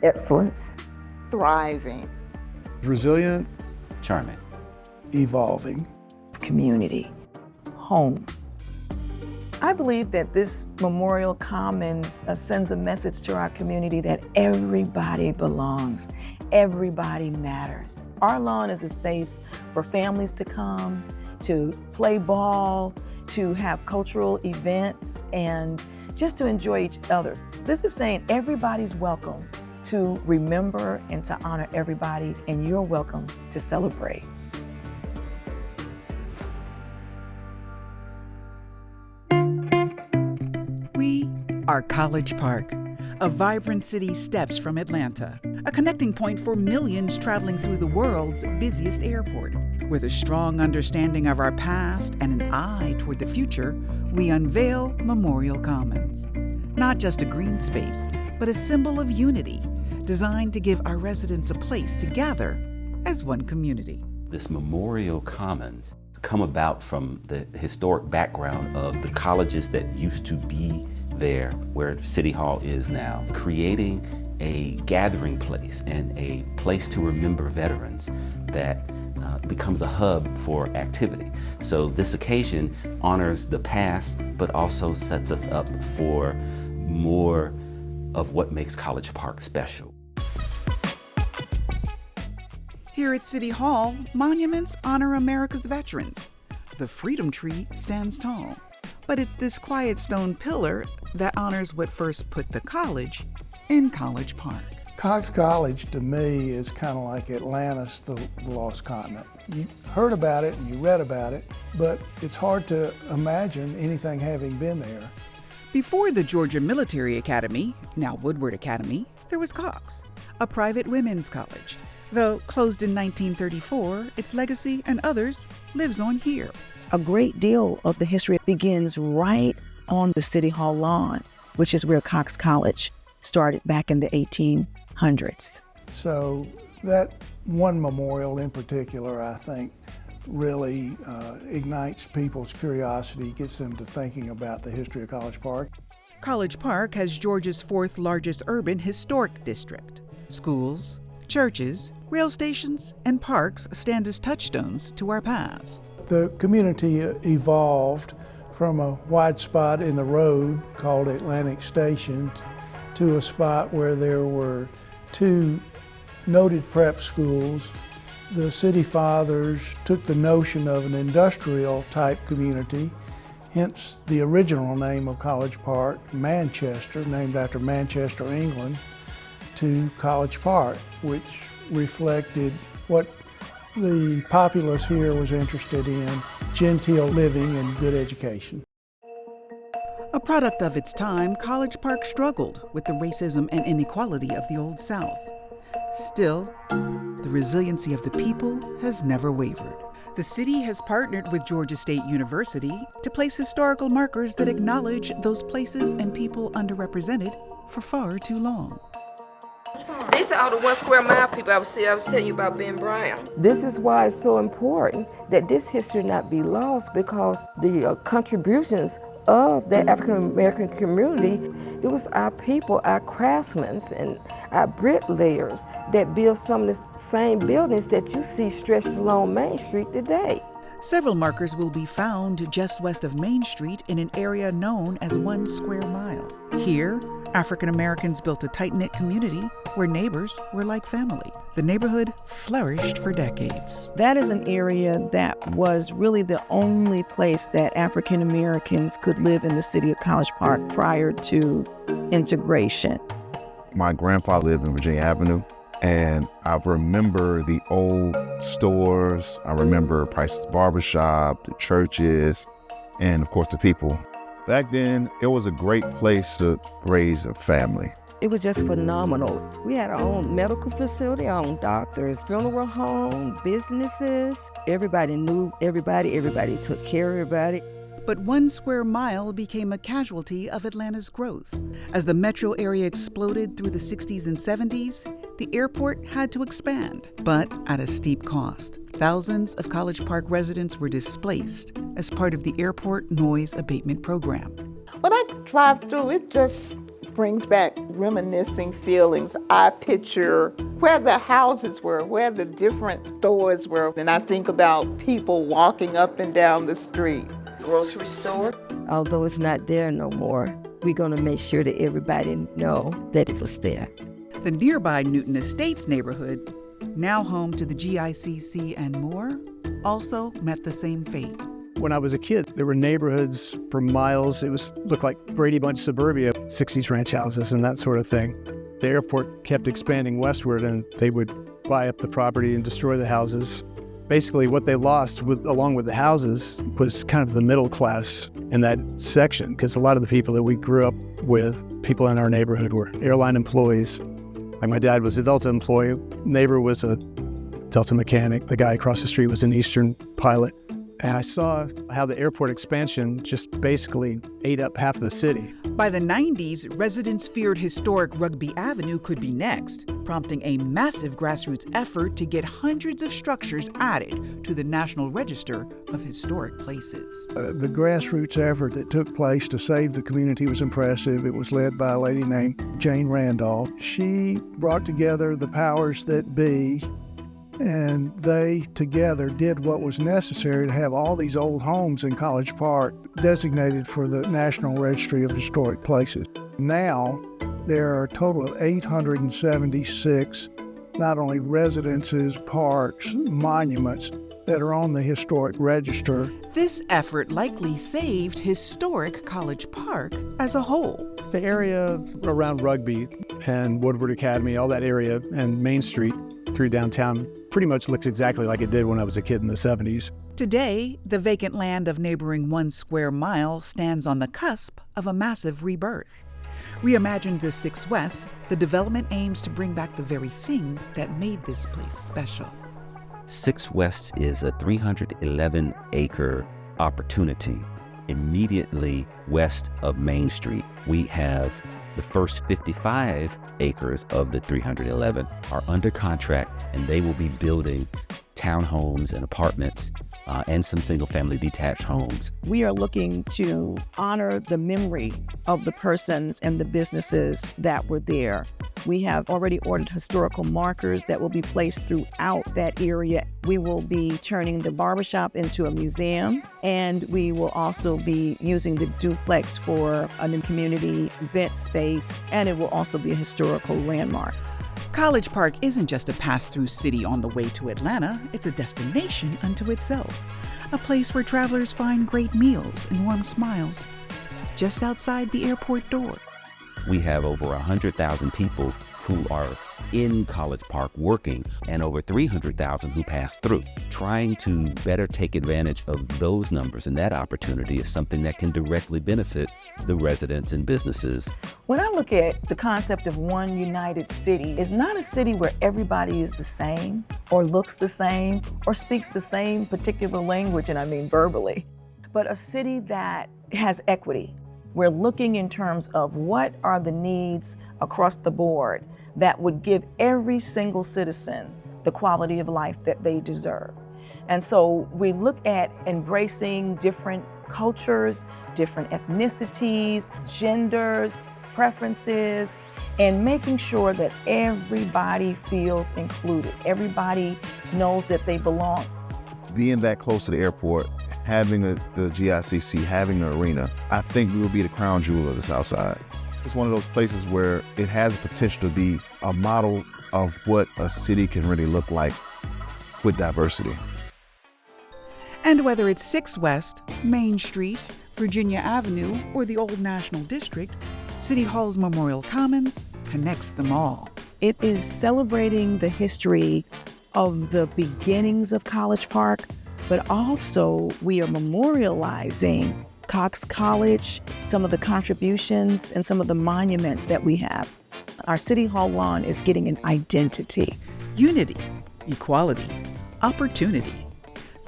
Excellence. Thriving. Resilient. Charming. Evolving. Community. Home. I believe that this Memorial Commons sends a message to our community that everybody belongs, everybody matters. Our lawn is a space for families to come, to play ball, to have cultural events, and just to enjoy each other. This is saying everybody's welcome to remember and to honor everybody, and you're welcome to celebrate. We are College Park, a vibrant city steps from Atlanta, a connecting point for millions traveling through the world's busiest airport. With a strong understanding of our past and an eye toward the future, we unveil Memorial Commons. Not just a green space, but a symbol of unity, designed to give our residents a place to gather as one community. This Memorial Commons come about from the historic background of the colleges that used to be there where City Hall is now, creating a gathering place and a place to remember veterans that becomes a hub for activity. So this occasion honors the past, but also sets us up for more of what makes College Park special. Here at City Hall, monuments honor America's veterans. The Freedom Tree stands tall, but it's this quiet stone pillar that honors what first put the college in College Park. Cox College, to me, is kind of like Atlantis, the lost continent. You heard about it and you read about it, but it's hard to imagine anything having been there. Before the Georgia Military Academy, now Woodward Academy, there was Cox, a private women's college. Though closed in 1934, its legacy and others lives on here. A great deal of the history begins right on the City Hall lawn, which is where Cox College started back in the 1800s. So that one memorial in particular, I think, really ignites people's curiosity, gets them to thinking about the history of College Park. College Park has Georgia's fourth largest urban historic district. Schools, churches, rail stations, and parks stand as touchstones to our past. The community evolved from a wide spot in the road called Atlantic Station to a spot where there were two noted prep schools. The city fathers took the notion of an industrial type community, hence the original name of College Park, Manchester, named after Manchester, England, to College Park, which reflected what the populace here was interested in, genteel living and good education. A product of its time, College Park struggled with the racism and inequality of the Old South. Still, the resiliency of the people has never wavered. The city has partnered with Georgia State University to place historical markers that acknowledge those places and people underrepresented for far too long. These are all the 1 square mile people I was telling you about Ben Brown. This is why it's so important that this history not be lost, because the contributions of the African American community, it was our people, our craftsmen and our bricklayers that built some of the same buildings that you see stretched along Main Street today. Several markers will be found just west of Main Street in an area known as 1 square mile. Here, African Americans built a tight-knit community where neighbors were like family. The neighborhood flourished for decades. That is an area that was really the only place that African Americans could live in the city of College Park prior to integration. My grandfather lived in Virginia Avenue, and I remember the old stores. I remember Price's Barbershop, the churches, and of course the people. Back then, it was a great place to raise a family. It was just phenomenal. We had our own medical facility, our own doctors, funeral home, businesses. Everybody knew everybody. Everybody took care of everybody. But 1 square mile became a casualty of Atlanta's growth. As the metro area exploded through the 60s and 70s, the airport had to expand, but at a steep cost. Thousands of College Park residents were displaced as part of the airport noise abatement program. When I drive through, it's just brings back reminiscing feelings. I picture where the houses were, where the different stores were, and I think about people walking up and down the street. Grocery store. Although it's not there no more, we're going to make sure that everybody know that it was there. The nearby Newton Estates neighborhood, now home to the GICC and more, also met the same fate. When I was a kid, there were neighborhoods for miles. It looked like Brady Bunch suburbia, 60s ranch houses and that sort of thing. The airport kept expanding westward, and they would buy up the property and destroy the houses. Basically, what they lost along with the houses was kind of the middle class in that section, because a lot of the people that we grew up with, people in our neighborhood, were airline employees. Like my dad was a Delta employee, neighbor was a Delta mechanic, the guy across the street was an Eastern pilot. And I saw how the airport expansion just basically ate up half of the city. By the 90s, residents feared historic Rugby Avenue could be next, prompting a massive grassroots effort to get hundreds of structures added to the National Register of Historic Places. The grassroots effort that took place to save the community was impressive. It was led by a lady named Jane Randolph. She brought together the powers that be, and they together did what was necessary to have all these old homes in College Park designated for the National Registry of Historic Places. Now, there are a total of 876, not only residences, parks, monuments, that are on the historic register. This effort likely saved historic College Park as a whole. The area around Rugby and Woodward Academy, all that area, and Main Street through downtown pretty much looks exactly like it did when I was a kid in the 70s. Today, the vacant land of neighboring 1 square mile stands on the cusp of a massive rebirth. Reimagined as 6 West, the development aims to bring back the very things that made this place special. 6 West is a 311-acre opportunity immediately west of Main Street. We have the first 55 acres of the 311 are under contract, and they will be building townhomes and apartments and some single-family detached homes. We are looking to honor the memory of the persons and the businesses that were there. We have already ordered historical markers that will be placed throughout that area. We will be turning the barbershop into a museum, and we will also be using the duplex for a new community event space, and it will also be a historical landmark. College Park isn't just a pass-through city on the way to Atlanta, it's a destination unto itself. A place where travelers find great meals and warm smiles just outside the airport door. We have over 100,000 people who are in College Park working, and over 300,000 who pass through. Trying to better take advantage of those numbers and that opportunity is something that can directly benefit the residents and businesses. When I look at the concept of one united city, it's not a city where everybody is the same, or looks the same, or speaks the same particular language, and I mean verbally, but a city that has equity. We're looking in terms of what are the needs across the board that would give every single citizen the quality of life that they deserve. And so we look at embracing different cultures, different ethnicities, genders, preferences, and making sure that everybody feels included. Everybody knows that they belong. Being that close to the airport, having the GICC, having the arena, I think we will be the crown jewel of the South Side. It's one of those places where it has the potential to be a model of what a city can really look like with diversity. And whether it's 6 West, Main Street, Virginia Avenue, or the Old National District, City Hall's Memorial Commons connects them all. It is celebrating the history of the beginnings of College Park, but also we are memorializing Cox College, some of the contributions and some of the monuments that we have. Our City Hall lawn is getting an identity. Unity, equality, opportunity.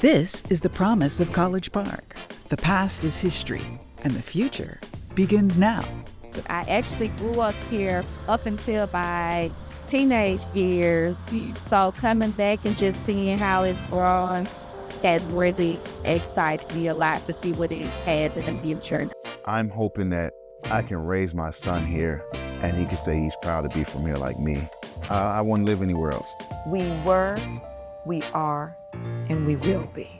This is the promise of College Park. The past is history, and the future begins now. I actually grew up here up until my teenage years. So coming back and just seeing how it's grown has really excited me a lot to see what it has in the future. I'm hoping that I can raise my son here and he can say he's proud to be from here like me. I wouldn't live anywhere else. We were, we are, and we will be.